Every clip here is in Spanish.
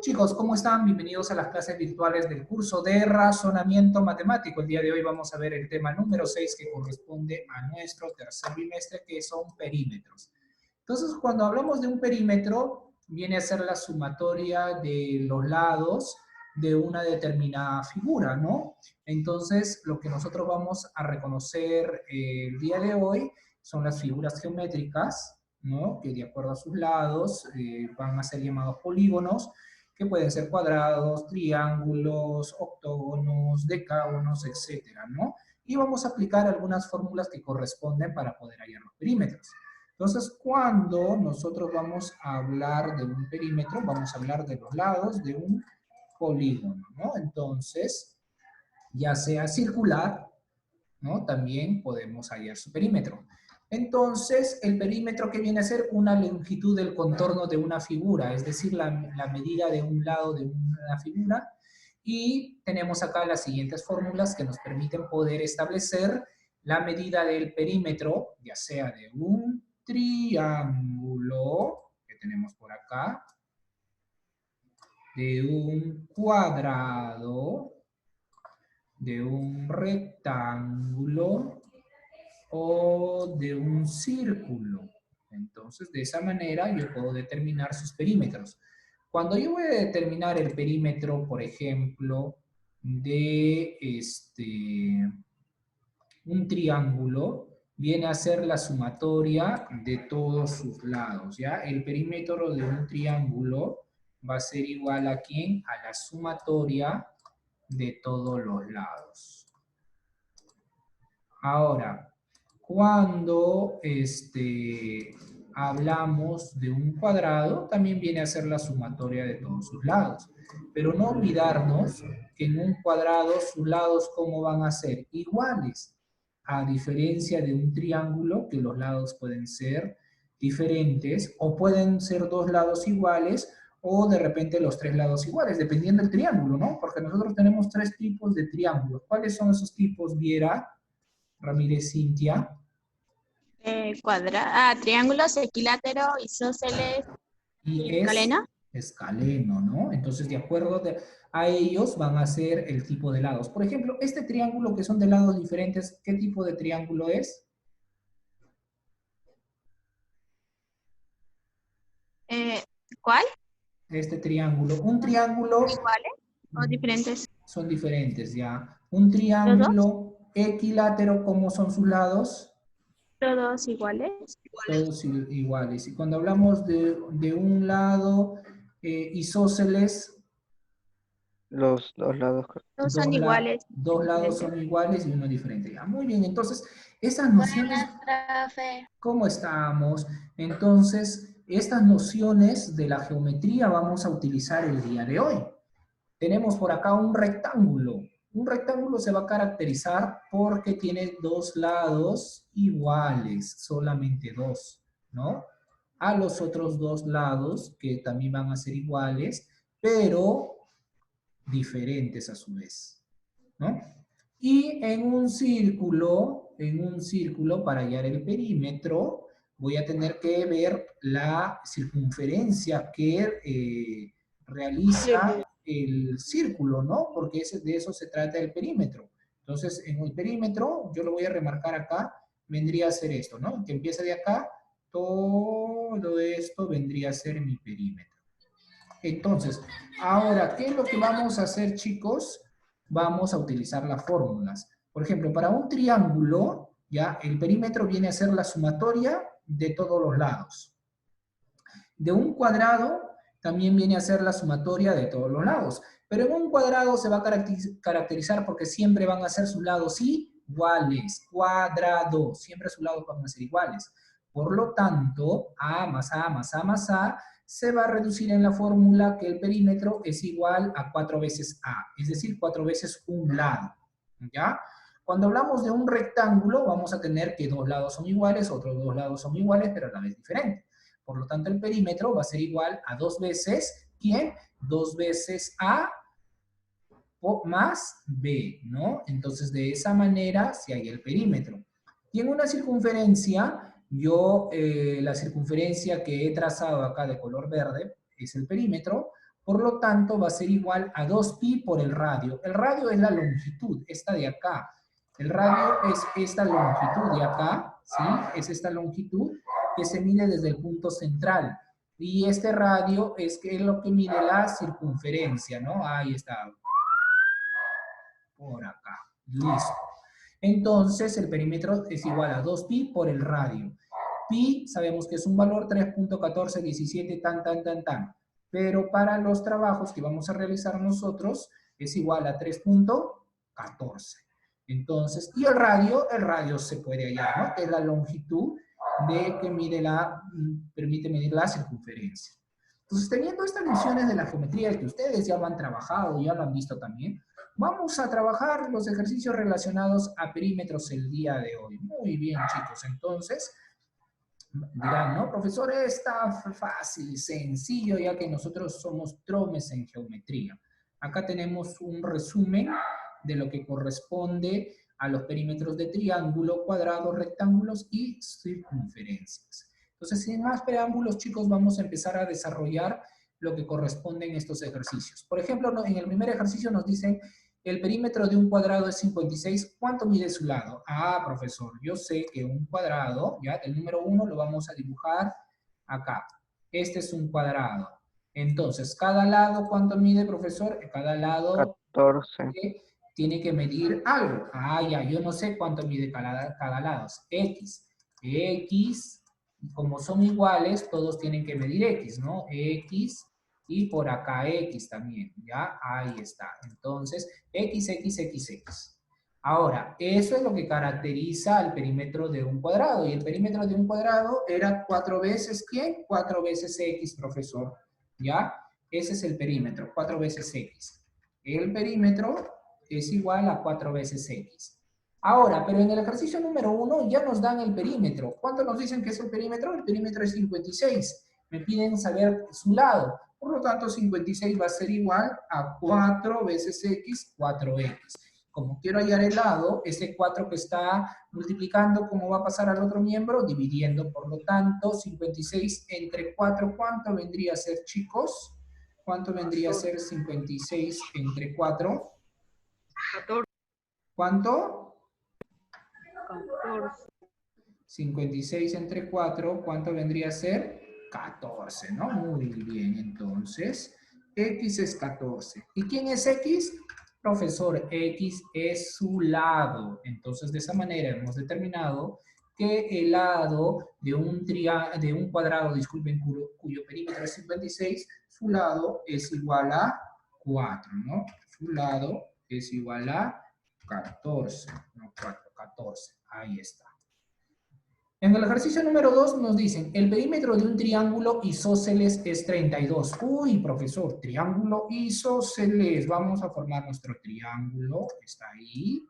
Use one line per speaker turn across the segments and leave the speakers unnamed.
Chicos, ¿cómo están? Bienvenidos a las clases virtuales del curso de razonamiento matemático. El día de hoy vamos a ver el tema número 6 que corresponde a nuestro tercer bimestre, que son perímetros. Entonces, cuando hablamos de un perímetro, viene a ser la sumatoria de los lados de una determinada figura, ¿no? Entonces, lo que nosotros vamos a reconocer el día de hoy son las figuras geométricas, ¿no? Que de acuerdo a sus lados van a ser llamados polígonos, que pueden ser cuadrados, triángulos, octógonos, decágonos, etcétera, ¿no? Y vamos a aplicar algunas fórmulas que corresponden para poder hallar los perímetros. Entonces, cuando nosotros vamos a hablar de un perímetro, vamos a hablar de los lados de un polígono, ¿no? Entonces, ya sea circular, ¿no? También podemos hallar su perímetro. Entonces, el perímetro que viene a ser una longitud del contorno de una figura, es decir, la medida de un lado de una figura. Y tenemos acá las siguientes fórmulas que nos permiten poder establecer la medida del perímetro, ya sea de un triángulo, que tenemos por acá, de un cuadrado, de un rectángulo o de un círculo. Entonces, de esa manera yo puedo determinar sus perímetros. Cuando yo voy a determinar el perímetro, por ejemplo, de un triángulo, viene a ser la sumatoria de todos sus lados, ¿ya? El perímetro de un triángulo va a ser igual a ¿quién? A la sumatoria de todos los lados. Ahora, cuando hablamos de un cuadrado, también viene a ser la sumatoria de todos sus lados. Pero no olvidarnos que en un cuadrado sus lados, ¿cómo van a ser? Iguales. A diferencia de un triángulo, que los lados pueden ser diferentes, o pueden ser dos lados iguales, o de repente los tres lados iguales, dependiendo del triángulo, ¿no? Porque nosotros tenemos tres tipos de triángulos. ¿Cuáles son esos tipos, Viera, Ramírez, Cintia?
Triángulos, equilátero, isósceles
Y
y
es
escaleno.
escaleno, ¿no? Entonces, de acuerdo a ellos, van a ser el tipo de lados. Por ejemplo, este triángulo que son de lados diferentes, ¿qué tipo de triángulo es?
¿Cuál?
Este triángulo. Un triángulo
¿Iguales o diferentes?
son diferentes, ¿ya? Un
¿Todos?
triángulo equilátero, ¿cómo son sus lados?
¿Todos iguales?
Todos iguales. Y cuando hablamos de un lado isósceles,
Los dos lados.
Todos son iguales.
dos lados
Diferentes.
son iguales y uno diferente. Ya, muy bien, entonces, esas nociones, ¿cómo estamos? Entonces, estas nociones de la geometría vamos a utilizar el día de hoy. Tenemos por acá un rectángulo. Un rectángulo se va a caracterizar porque tiene dos lados iguales, solamente dos, ¿no? A los otros dos lados, que también van a ser iguales, pero diferentes a su vez, ¿no? Y en un círculo, para hallar el perímetro, voy a tener que ver la circunferencia que realiza el círculo, ¿no? Porque de eso se trata el perímetro. Entonces, en el perímetro, yo lo voy a remarcar acá, vendría a ser esto, ¿no? Que empieza de acá, todo esto vendría a ser mi perímetro. Entonces, ahora, ¿qué es lo que vamos a hacer, chicos? Vamos a utilizar las fórmulas. Por ejemplo, para un triángulo, ya, el perímetro viene a ser la sumatoria de todos los lados. De un cuadrado, también viene a ser la sumatoria de todos los lados. Pero en un cuadrado se va a caracterizar porque siempre van a ser sus lados iguales. Cuadrado, siempre sus lados van a ser iguales. Por lo tanto, A más A más A más A se va a reducir en la fórmula que el perímetro es igual a 4 veces A, es decir, 4 veces un lado, ¿ya? Cuando hablamos de un rectángulo, vamos a tener que dos lados son iguales, otros dos lados son iguales, pero a la vez diferentes. Por lo tanto, el perímetro va a ser igual a 2 veces, ¿quién? 2 veces A más B, ¿no? Entonces, de esa manera se halla el perímetro. Y en una circunferencia, la circunferencia que he trazado acá de color verde es el perímetro, Por lo tanto, va a ser igual a 2pi por el radio. El radio es la longitud, esta de acá. El radio es esta longitud de acá, ¿sí? Es esta longitud que se mide desde el punto central. Y este radio es lo que mide la circunferencia, ¿no? Ahí está. Por acá. Listo. Entonces, el perímetro es igual a 2pi por el radio. Pi, sabemos que es un valor 3.1417, tan. Pero para los trabajos que vamos a realizar nosotros, es igual a 3.14. Entonces, y el radio se puede hallar, ¿no? Es la longitud de que permite medir la circunferencia. Entonces, teniendo estas nociones de la geometría que ustedes ya lo han trabajado, ya lo han visto también, vamos a trabajar los ejercicios relacionados a perímetros el día de hoy. Muy bien, chicos. Entonces, dirán, ¿no? Profesor, está fácil, sencillo, ya que nosotros somos tromes en geometría. Acá tenemos un resumen de lo que corresponde a los perímetros de triángulo, cuadrados, rectángulos y circunferencias. Entonces, sin más preámbulos, chicos, vamos a empezar a desarrollar lo que corresponde en estos ejercicios. Por ejemplo, en el primer ejercicio nos dicen, el perímetro de un cuadrado es 56, ¿cuánto mide su lado? Ah, profesor, yo sé que un cuadrado, ya, el número 1 lo vamos a dibujar acá. Este es un cuadrado. Entonces, cada lado, ¿cuánto mide, profesor? Cada lado
14.
tiene que medir algo. Ah, ya, yo no sé cuánto mide cada lado. X. X, como son iguales, todos tienen que medir X, ¿no? X, y por acá X también, ¿ya? Ahí está. Entonces, X. Ahora, eso es lo que caracteriza al perímetro de un cuadrado. Y el perímetro de un cuadrado era 4 veces, ¿quién? 4 veces X, profesor. ¿Ya? Ese es el perímetro, 4 veces X. El perímetro es igual a 4 veces X. Ahora, pero en el ejercicio número 1 ya nos dan el perímetro. ¿Cuánto nos dicen que es el perímetro? El perímetro es 56. Me piden saber su lado. Por lo tanto, 56 va a ser igual a 4 veces X, 4X. Como quiero hallar el lado, ese 4 que está multiplicando, ¿cómo va a pasar al otro miembro? Dividiendo. Por lo tanto, 56 entre 4, ¿cuánto vendría a ser, chicos? ¿Cuánto vendría a ser 56 entre 4?
14.
¿Cuánto?
14.
56 entre 4, ¿cuánto vendría a ser? 14, ¿no? Muy bien, entonces, X es 14. ¿Y quién es X? Profesor, X es su lado. Entonces, de esa manera hemos determinado que el lado de un cuadrado, disculpen, cuyo perímetro es 56, su lado es igual a 4, ¿no? Su lado es igual a 14, no 4, 14. Ahí está. En el ejercicio número 2 nos dicen, el perímetro de un triángulo isósceles es 32. Uy, profesor, triángulo isósceles. Vamos a formar nuestro triángulo, está ahí.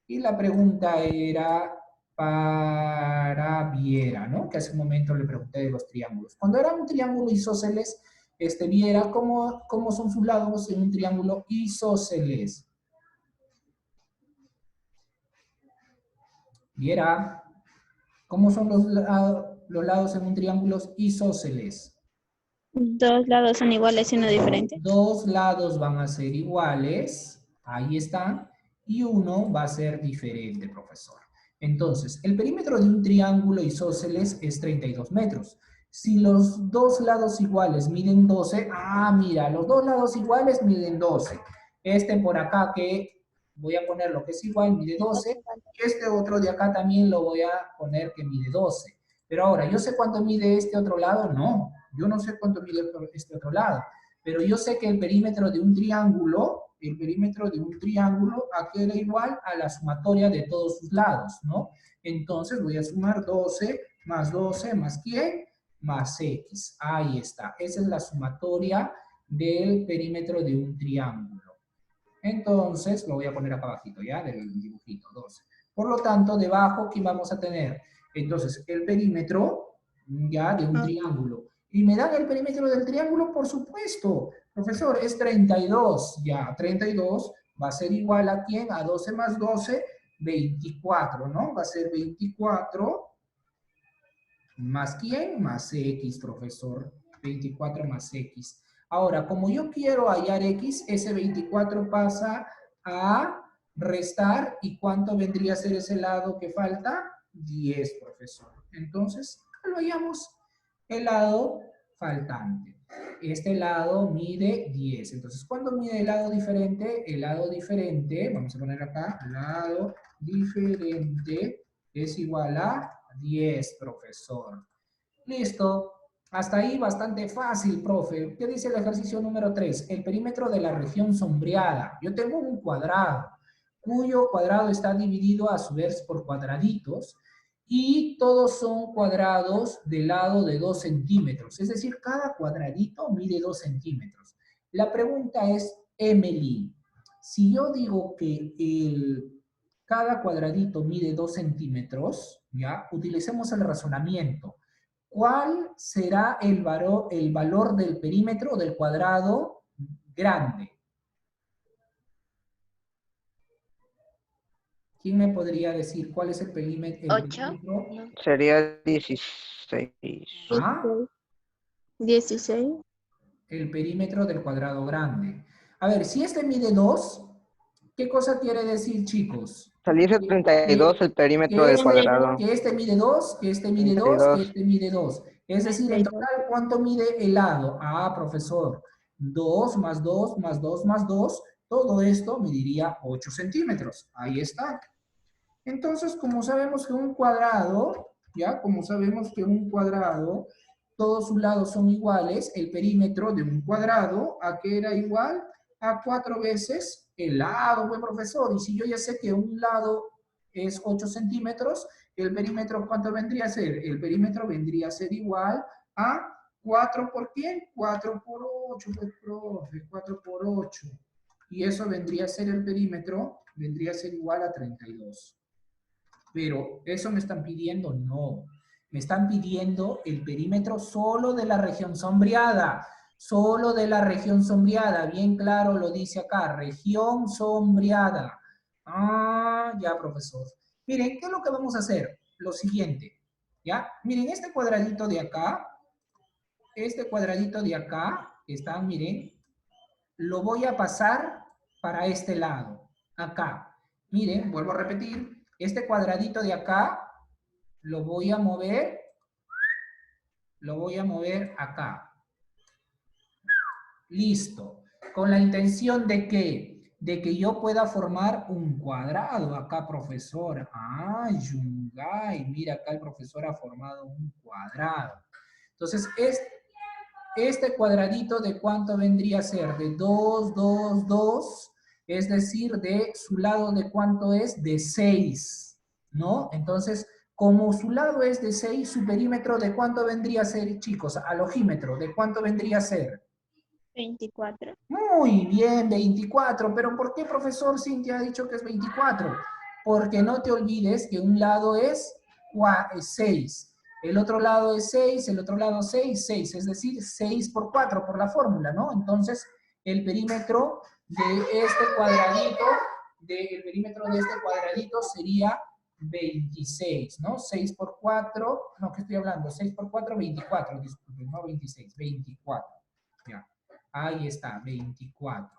Y la pregunta era para Viera, ¿no? Que hace un momento le pregunté de los triángulos. Cuando era un triángulo isósceles, Viera, ¿cómo son sus lados en un triángulo isósceles? Viera. ¿Cómo son los lados en un triángulo isósceles?
Dos lados son iguales y uno diferente.
Dos lados van a ser iguales, ahí están, y uno va a ser diferente, profesor. Entonces, el perímetro de un triángulo isósceles es 32 metros. Si los dos lados iguales miden 12, mira, los dos lados iguales miden 12. Este por acá que voy a poner lo que es igual, mide 12, y este otro de acá también lo voy a poner que mide 12. Pero ahora, ¿yo sé cuánto mide este otro lado? No, yo no sé cuánto mide este otro lado, pero yo sé que el perímetro de un triángulo, aquí era igual a la sumatoria de todos sus lados, ¿no? Entonces voy a sumar 12 más ¿quién? Más X. Ahí está. Esa es la sumatoria del perímetro de un triángulo. Entonces, lo voy a poner acá abajito, ¿ya? Del dibujito, 12. Por lo tanto, debajo, ¿qué vamos a tener? Entonces, el perímetro, ¿ya? De un triángulo. ¿Y me dan el perímetro del triángulo? Por supuesto. Profesor, es 32. Ya, 32 va a ser igual a ¿quién? A 12 más 12, 24, ¿no? Va a ser 24 más ¿quién? Más X, profesor. 24 más X. Ahora, como yo quiero hallar X, ese 24 pasa a restar. ¿Y cuánto vendría a ser ese lado que falta? 10, profesor. Entonces, lo hallamos el lado faltante. Este lado mide 10. Entonces, ¿cuándo mide el lado diferente? El lado diferente, vamos a poner acá, lado diferente es igual a 10, profesor. Listo. Hasta ahí bastante fácil, profe. ¿Qué dice el ejercicio número 3? El perímetro de la región sombreada. Yo tengo un cuadrado, cuyo cuadrado está dividido a su vez por cuadraditos, y todos son cuadrados de lado de 2 centímetros. Es decir, cada cuadradito mide 2 centímetros. La pregunta es, Emily, si yo digo que cada cuadradito mide 2 centímetros, ¿ya? Utilicemos el razonamiento. ¿Cuál será el valor del perímetro del cuadrado grande? ¿Quién me podría decir cuál es el perímetro?
8.
Sería 16.
¿Ah?
16.
El perímetro del cuadrado grande. A ver, si este mide 2, ¿qué cosa quiere decir, chicos?
Saliese 32 el perímetro del cuadrado.
Que este mide 2, que este mide 2, que
32.
este mide 2. Es decir, en total, ¿cuánto mide el lado? Ah, profesor, 2 más 2 más 2 más 2, todo esto mediría 8 centímetros. Ahí está. Entonces, como sabemos que un cuadrado, ¿ya? Como sabemos que un cuadrado, todos sus lados son iguales, el perímetro de un cuadrado, ¿a qué era igual? A 4 veces el lado, buen profesor. Y si yo ya sé que un lado es 8 centímetros, el perímetro, ¿cuánto vendría a ser? El perímetro vendría a ser igual a 4 por quién? 4 por 8, pues, profe, 4 por 8. Y eso vendría a ser el perímetro, vendría a ser igual a 32. Pero ¿eso me están pidiendo? No. Me están pidiendo el perímetro solo de la región sombreada. Solo de la región sombreada. Bien claro lo dice acá. Región sombreada. Ah, ya, profesor. Miren, ¿qué es lo que vamos a hacer? Lo siguiente. ¿Ya? Miren, este cuadradito de acá, está, miren, lo voy a pasar para este lado. Acá. Miren, vuelvo a repetir. Este cuadradito de acá lo voy a mover acá. Listo. Con la intención de que, yo pueda formar un cuadrado acá, profesor. Ah, Yungay, mira acá el profesor ha formado un cuadrado. Entonces, este cuadradito, ¿de cuánto vendría a ser? De 2, 2, 2. Es decir, de su lado, ¿de cuánto es? De 6, ¿no? Entonces, como su lado es de 6, su perímetro, ¿de cuánto vendría a ser, chicos? Al ojímetro, ¿de cuánto vendría a ser?
24.
Muy bien, 24. ¿Pero por qué, profesor Cintia ha dicho que es 24? Porque no te olvides que un lado es 6. El otro lado es 6, el otro lado 6, 6. Es decir, 6 por 4 por la fórmula, ¿no? Entonces, el perímetro de este cuadradito, sería 26, ¿no? 6 por 4, no, ¿qué estoy hablando? 6 por 4, 24, disculpen, no 26, 24. Ya. Ahí está, 24.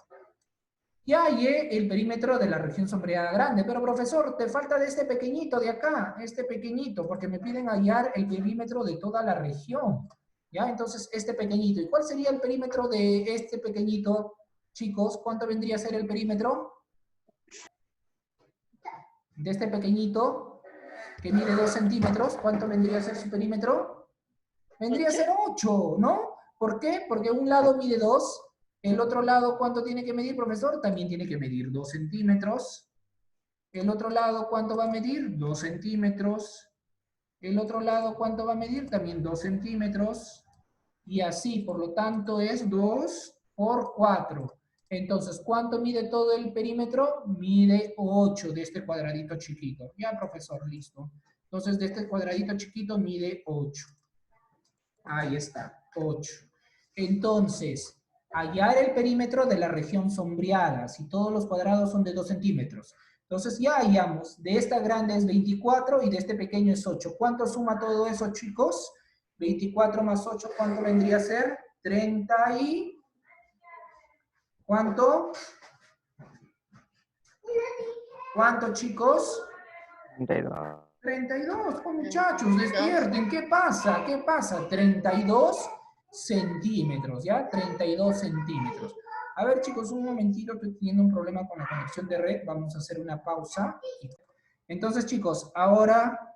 Ya hallé el perímetro de la región sombreada grande, pero profesor, te falta de este pequeñito de acá, este pequeñito, porque me piden hallar el perímetro de toda la región. ¿Ya? Entonces, este pequeñito. ¿Y cuál sería el perímetro de este pequeñito, chicos? ¿Cuánto vendría a ser el perímetro de este pequeñito que mide 2 centímetros? ¿Cuánto vendría a ser su perímetro? Vendría a ser 8, ¿no? ¿Por qué? Porque un lado mide 2, el otro lado, ¿cuánto tiene que medir, profesor? También tiene que medir 2 centímetros. El otro lado, ¿cuánto va a medir? 2 centímetros. El otro lado, ¿cuánto va a medir? También 2 centímetros. Y así, por lo tanto, es 2 por 4. Entonces, ¿cuánto mide todo el perímetro? Mide 8 de este cuadradito chiquito. Ya, profesor, listo. Entonces, de este cuadradito chiquito mide 8. Ahí está, 8. Entonces, hallar el perímetro de la región sombreada, si todos los cuadrados son de 2 centímetros. Entonces ya hallamos, de esta grande es 24 y de este pequeño es 8. ¿Cuánto suma todo eso, chicos? 24 más 8, ¿cuánto vendría a ser? 32. ¿Cuánto? ¿Cuánto, chicos?
32.
32, pues, muchachos, despierten. ¿Qué pasa? ¿Qué pasa? 32 centímetros, ¿ya? 32 centímetros. A ver, chicos, un momentito, estoy teniendo un problema con la conexión de red. Vamos a hacer una pausa. Entonces, chicos, ahora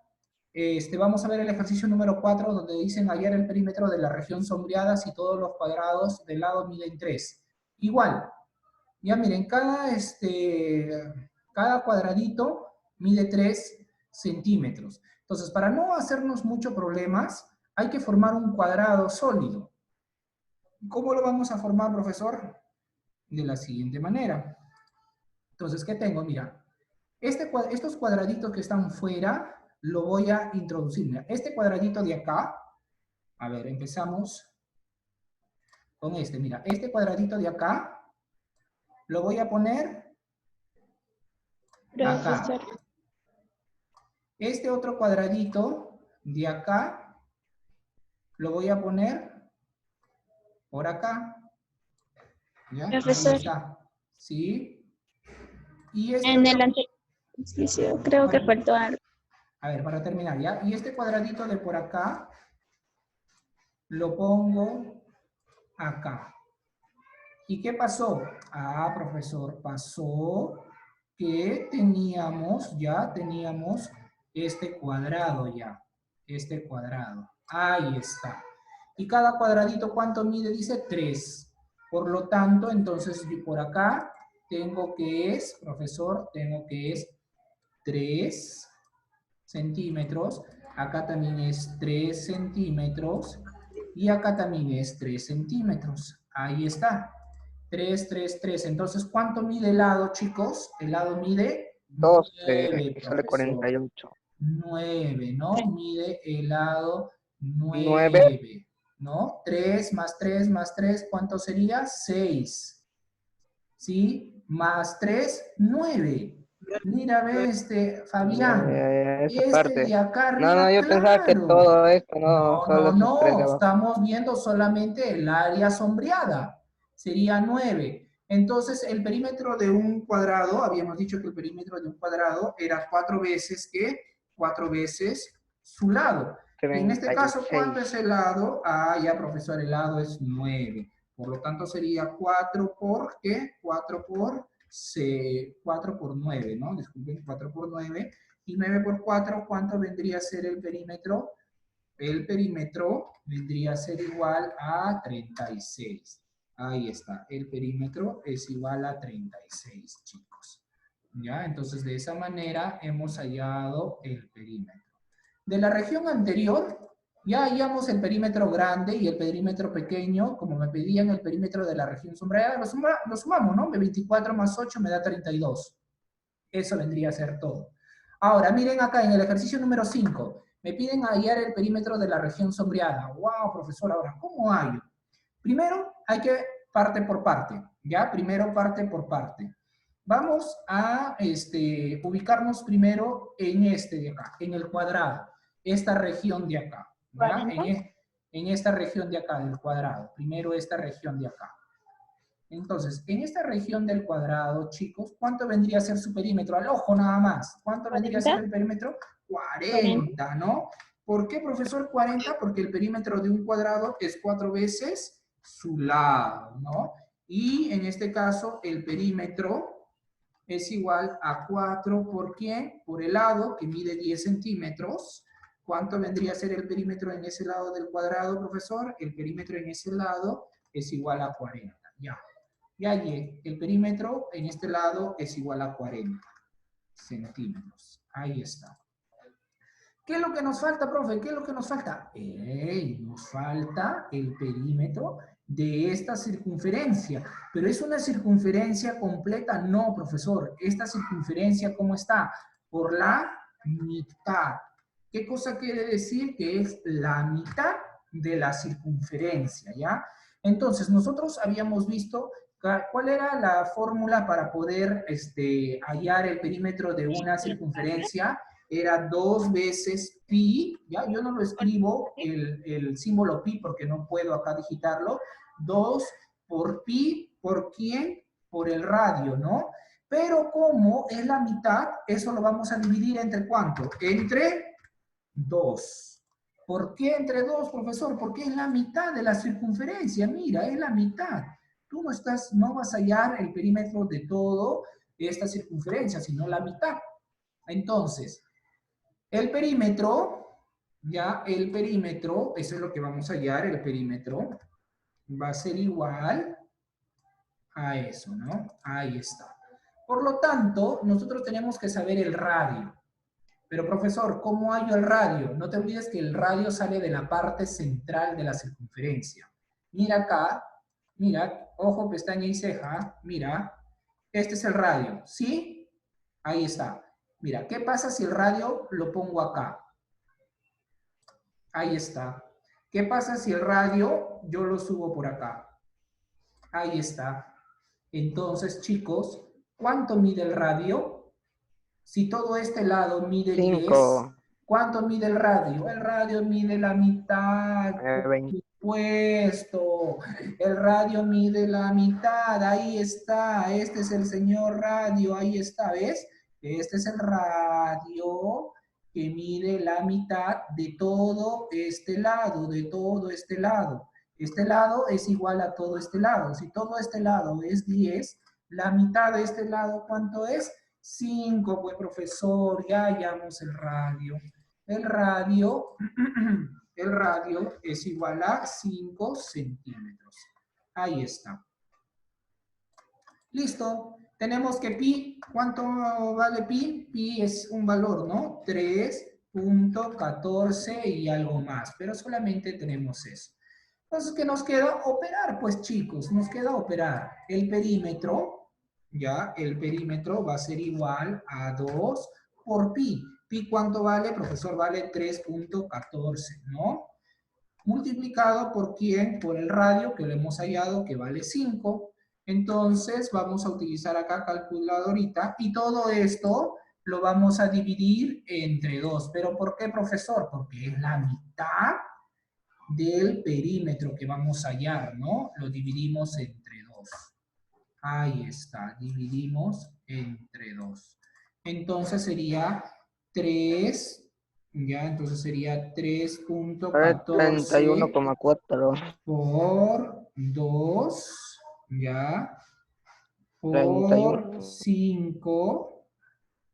vamos a ver el ejercicio número 4, donde dicen hallar el perímetro de la región sombreada si todos los cuadrados del lado miden 3. Igual, ya miren, cada cuadradito mide 3 centímetros. Entonces, para no hacernos muchos problemas, hay que formar un cuadrado sólido. ¿Cómo lo vamos a formar, profesor? De la siguiente manera. Entonces, ¿qué tengo? Mira, estos cuadraditos que están fuera, lo voy a introducir. Mira, este cuadradito de acá, a ver, empezamos con este. Mira, este cuadradito de acá, lo voy a poner acá. Este otro cuadradito de acá, lo voy a poner por acá. ¿Ya? Ahí está. ¿Sí? Y este
en el anterior ejercicio creo que faltó algo.
A ver, para terminar, ¿ya? Y este cuadradito de por acá, lo pongo acá. ¿Y qué pasó? Ah, profesor, pasó que teníamos este cuadrado ya. Este cuadrado. Ahí está. Y cada cuadradito, ¿cuánto mide? Dice 3. Por lo tanto, entonces, por acá tengo que es, profesor, tengo que es 3 centímetros. Acá también es 3 centímetros. Y acá también es 3 centímetros. Ahí está. 3, 3, 3. Entonces, ¿cuánto mide el lado, chicos? El lado mide
12, y sale 48.
9, ¿no? Mide el lado
9.
9, ¿no? 3 más 3 más 3, ¿cuánto sería? 6. ¿Sí? Más 3, 9. Mira, ve, Fabián.
Esa parte.
De acá arriba,
No, yo pensaba que todo esto, solo esos 3 de abajo.
Estamos viendo solamente el área sombreada. Sería 9. Entonces, el perímetro de un cuadrado, habíamos dicho que el perímetro de un cuadrado era 4 veces, ¿qué? 4 veces su lado. Y en este caso, ¿cuánto es el lado? Ah, ya, profesor, el lado es 9. Por lo tanto, sería 4 por, ¿qué? 4 por 9, ¿no? Disculpen, 4 por 9. Y 9 por 4, ¿cuánto vendría a ser el perímetro? El perímetro vendría a ser igual a 36. Ahí está, el perímetro es igual a 36, chicos. ¿Ya? Entonces, de esa manera hemos hallado el perímetro. De la región anterior, ya hallamos el perímetro grande y el perímetro pequeño, como me pedían el perímetro de la región sombreada, lo sumamos, ¿no? 24 más 8 me da 32. Eso vendría a ser todo. Ahora, miren acá en el ejercicio número 5, me piden hallar el perímetro de la región sombreada. ¡Wow, profesor! Ahora, ¿cómo hallo? Primero, hay que parte por parte, ¿ya? Primero parte por parte. Vamos a ubicarnos primero en este de acá, en el cuadrado, esta región de acá, ¿ya? En esta región de acá del cuadrado. Primero esta región de acá. Entonces, en esta región del cuadrado, chicos, ¿cuánto vendría a ser su perímetro? Al ojo nada más. ¿Cuánto vendría a ser el perímetro? 40, ¿no? ¿Por qué, profesor, 40? Porque el perímetro de un cuadrado es 4 veces su lado, ¿no? Y en este caso, el perímetro es igual a 4, ¿por qué? Por el lado, que mide 10 centímetros. ¿Cuánto vendría a ser el perímetro en ese lado del cuadrado, profesor? El perímetro en ese lado es igual a 40, ya. Y allí, el perímetro en este lado es igual a 40 centímetros. Ahí está. ¿Qué es lo que nos falta, profe? ¿Qué es lo que nos falta? Nos falta el perímetro de esta circunferencia. ¿Pero es una circunferencia completa? No, profesor. Esta circunferencia, ¿cómo está? Por la mitad. ¿Qué cosa quiere decir? Que es la mitad de la circunferencia, ¿ya? Entonces, nosotros habíamos visto cuál era la fórmula para poder hallar el perímetro de una circunferencia. Era 2 veces pi, ¿ya? Yo no lo escribo el símbolo pi porque no puedo acá digitarlo. 2 por pi ¿Por quién? Por el radio, ¿no? Pero como es la mitad, eso lo vamos a dividir ¿entre cuánto? Entre 2. ¿Por qué entre 2, profesor? Porque es la mitad de la circunferencia. Mira, es la mitad. Tú no vas a hallar el perímetro de todo esta circunferencia, sino la mitad. Entonces, el perímetro, eso es lo que vamos a hallar, el perímetro va a ser igual a eso, ¿no? Ahí está. Por lo tanto, nosotros tenemos que saber el radio. Pero profesor, ¿cómo hallo el radio? No te olvides que el radio sale de la parte central de la circunferencia. Mira acá, mira, ojo, pestaña y ceja, mira, este es el radio, ¿sí? Ahí está. Mira, ¿qué pasa si el radio lo pongo acá? Ahí está. ¿Qué pasa si el radio yo lo subo por acá? Ahí está. Entonces, chicos, ¿cuánto mide el radio? Si todo este lado mide 10, ¿cuánto mide el radio? El radio mide la mitad, por supuesto. El radio mide la mitad, ahí está. Este es el señor radio, ahí está, ¿ves? Este es el radio que mide la mitad de todo este lado, de todo este lado. Este lado es igual a todo este lado. Si todo este lado es 10, la mitad de este lado, ¿cuánto es? 5, pues profesor, ya hallamos el radio. El radio es igual a 5 centímetros. Ahí está. Listo. Tenemos que pi, ¿cuánto vale pi? Pi es un valor, ¿no? 3.14 y algo más, pero solamente tenemos eso. Entonces, ¿qué nos queda? Operar, pues chicos, nos queda operar. El perímetro, ya, el perímetro va a ser igual a 2 por pi. ¿Pi cuánto vale? Profesor, vale 3.14, ¿no? Multiplicado por quién? Por el radio, que lo hemos hallado, que vale 5. Entonces, vamos a utilizar acá calculadorita y todo esto lo vamos a dividir entre 2. ¿Pero por qué, profesor? Porque es la mitad del perímetro que vamos a hallar, ¿no? Lo dividimos entre 2. Ahí está, dividimos entre 2. Entonces sería 3, ya, entonces sería 3.14
31,4
por 2, ya, por 5,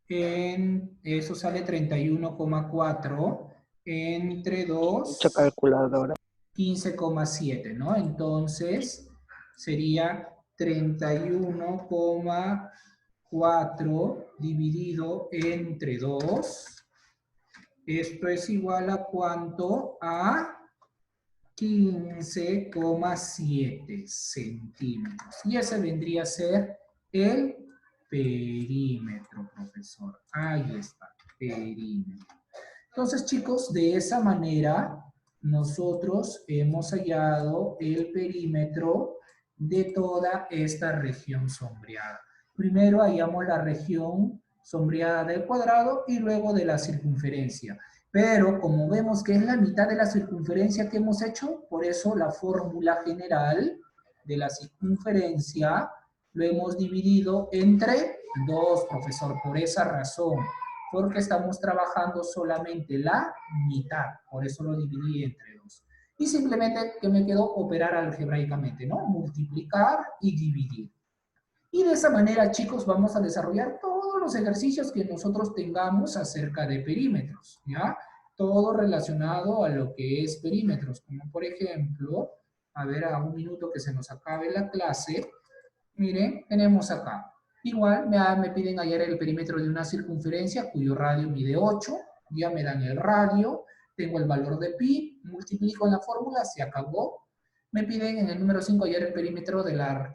eso sale 31,4 entre 2,
mucha calculadora.
15,7, ¿no? Entonces sería 31,4 dividido entre 2. Esto es igual a ¿cuánto? A 15,7 centímetros. Y ese vendría a ser el perímetro, profesor. Ahí está, perímetro. Entonces, chicos, de esa manera nosotros hemos hallado el perímetro de toda esta región sombreada. Primero hallamos la región sombreada del cuadrado y luego de la circunferencia. Pero como vemos que es la mitad de la circunferencia que hemos hecho, por eso la fórmula general de la circunferencia lo hemos dividido entre 2, profesor, por esa razón. Porque estamos trabajando solamente la mitad, por eso lo dividí entre 2. Y simplemente que me quedó operar algebraicamente, ¿no? Multiplicar y dividir. Y de esa manera, chicos, vamos a desarrollar todos los ejercicios que nosotros tengamos acerca de perímetros, ¿ya? Todo relacionado a lo que es perímetros, como por ejemplo, a ver, a un minuto que se nos acabe la clase, miren, tenemos acá. Igual me piden hallar el perímetro de una circunferencia cuyo radio mide 8, ya me dan el radio, tengo el valor de pi, multiplico en la fórmula, se acabó. Me piden en el número 5 hallar el perímetro de la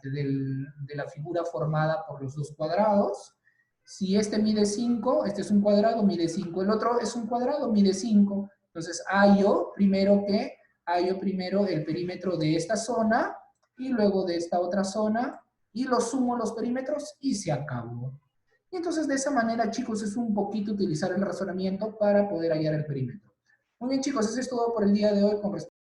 figura formada por los dos cuadrados. Si este mide 5, este es un cuadrado, mide 5, el otro es un cuadrado, mide 5. Entonces hallo primero el perímetro de esta zona y luego de esta otra zona, y lo sumo los perímetros y se acabó. Y entonces de esa manera, chicos, es un poquito utilizar el razonamiento para poder hallar el perímetro. Muy bien, chicos, eso es todo por el día de hoy con respecto